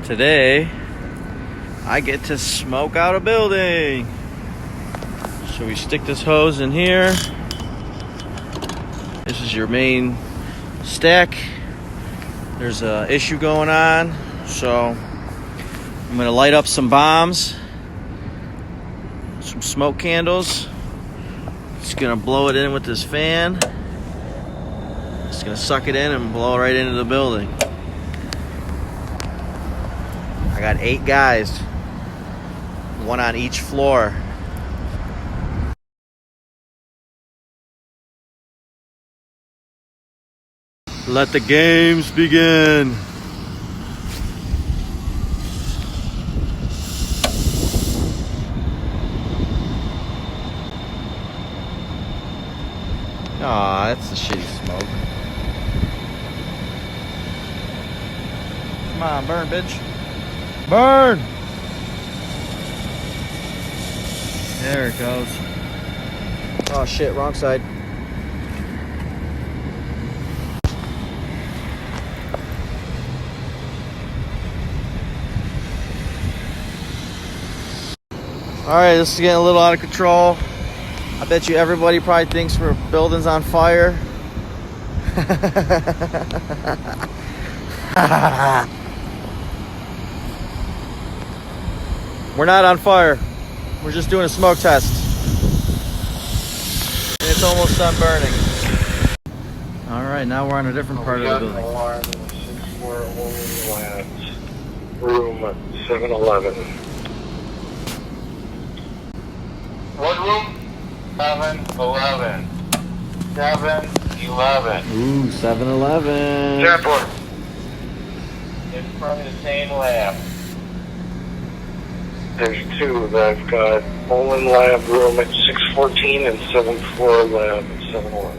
Today, I get to smoke out a building. So we stick this hose in here. This is your main stack. There's an issue going on, so I'm gonna light up some bombs, some smoke candles. Just gonna blow it in with this fan. Just gonna suck it in and blow it right into the building. I got 8 guys, one on each floor. Let the games begin. Aw, that's the shitty smoke. Come on, burn, bitch. Burn! There it goes. Oh shit, wrong side. Alright, this is getting a little out of control. I bet you everybody probably thinks we're buildings on fire. We're not on fire. We're just doing a smoke test. And it's almost done burning. Alright, now we're on a different part of the building. Alarm, 6-4 Labs, room 711. What room? 711. 711. Ooh, 7-Eleven. Airport. It's probably the same lab. There's 2 that I've got. Olin Lab room at 614 and 74 Lab at 711.